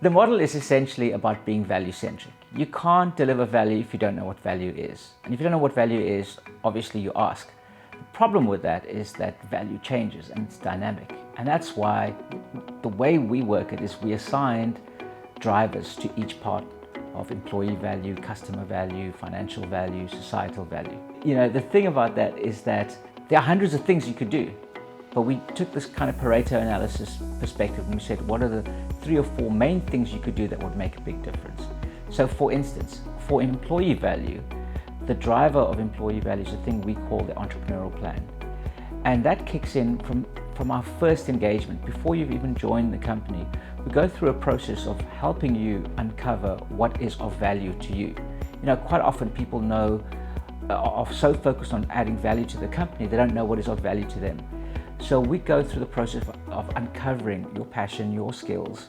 The model is essentially about being value-centric. You can't deliver value if you don't know what value is. And if you don't know what value is, obviously you ask. The problem with that is that value changes and it's dynamic. And that's why the way we work it is we assigned drivers to each part of employee value, customer value, financial value, societal value. You know, the thing about that is that there are hundreds of things you could do, but we took this kind of Pareto analysis perspective and we said, what are the 3 or 4 main things you could do that would make a big difference? So for instance, for employee value, the driver of employee value is a thing we call the Entrepreneurial Plan. And that kicks in from our first engagement. Before you've even joined the company, we go through a process of helping you uncover what is of value to you. You know, quite often people are so focused on adding value to the company, they don't know what is of value to them. So we go through the process of uncovering your passion, your skills,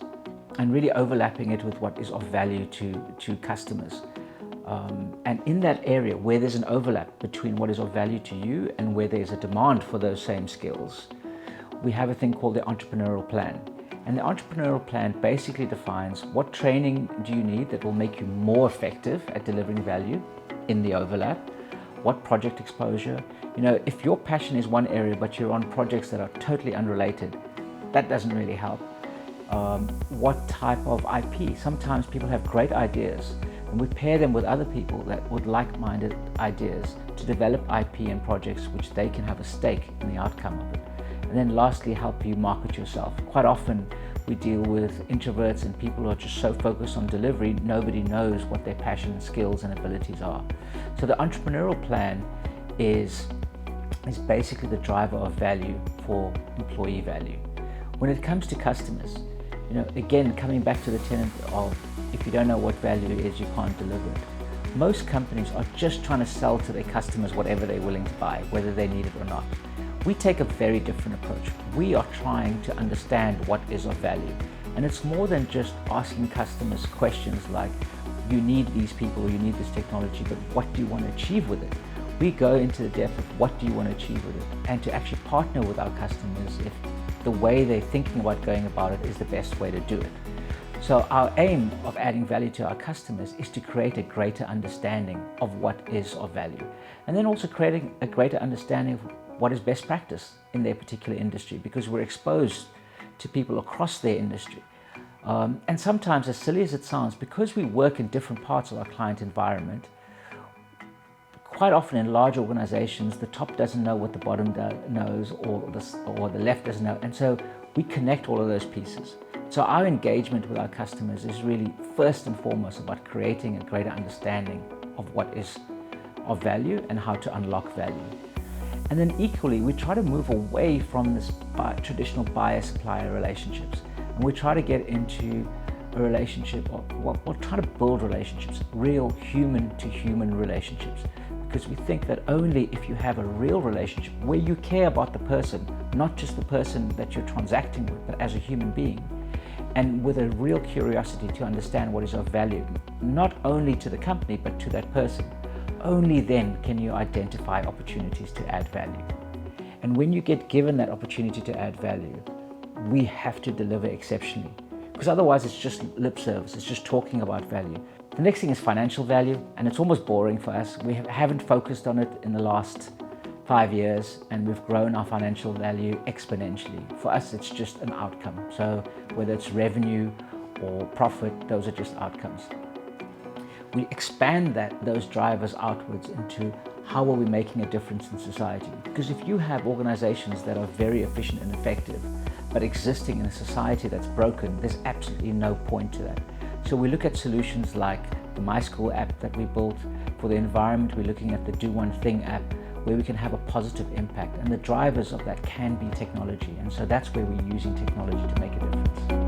and really overlapping it with what is of value to customers. And in that area where there's an overlap between what is of value to you and where there's a demand for those same skills, we have a thing called the Entrepreneurial Plan. And the Entrepreneurial Plan basically defines what training do you need that will make you more effective at delivering value in the overlap, what project exposure. You know, if your passion is one area but you're on projects that are totally unrelated, that doesn't really help. What type of IP? Sometimes people have great ideas and we pair them with other people that would like-minded ideas to develop IP and projects which they can have a stake in the outcome of it. And then lastly, help you market yourself. Quite often we deal with introverts and people who are just so focused on delivery, nobody knows what their passion, skills and abilities are. So the Entrepreneurial Plan is basically the driver of value for employee value. When it comes to customers, you know, again, coming back to the tenet of if you don't know what value is, you can't deliver it. Most companies are just trying to sell to their customers whatever they're willing to buy, whether they need it or not. We take a very different approach. We are trying to understand what is of value. And it's more than just asking customers questions like, you need these people or you need this technology, but what do you want to achieve with it? We go into the depth of what do you want to achieve with it, and to actually partner with our customers if the way they're thinking about going about it is the best way to do it. So our aim of adding value to our customers is to create a greater understanding of what is of value, and then also creating a greater understanding of what is best practice in their particular industry, because we're exposed to people across their industry. And sometimes, as silly as it sounds, because we work in different parts of our client environment, quite often in large organizations, the top doesn't know what the bottom knows, or the left doesn't know. And so we connect all of those pieces. So our engagement with our customers is really first and foremost about creating a greater understanding of what is of value and how to unlock value. And then equally, we try to move away from this traditional buyer-supplier relationships. And we try to get into a relationship, or we'll try to build relationships, real human-to-human relationships. Because we think that only if you have a real relationship where you care about the person, not just the person that you're transacting with, but as a human being, and with a real curiosity to understand what is of value, not only to the company, but to that person, only then can you identify opportunities to add value. And when you get given that opportunity to add value, we have to deliver exceptionally, because otherwise it's just lip service, it's just talking about value. The next thing is financial value, and it's almost boring for us. We haven't focused on it in the last 5 years, and we've grown our financial value exponentially. For us, it's just an outcome. So whether it's revenue or profit, those are just outcomes. We expand those drivers outwards into how are we making a difference in society? Because if you have organizations that are very efficient and effective, but existing in a society that's broken, there's absolutely no point to that. So we look at solutions like the My School app that we built. For the environment, we're looking at the Do One Thing app, where we can have a positive impact. And the drivers of that can be technology. And so that's where we're using technology to make a difference.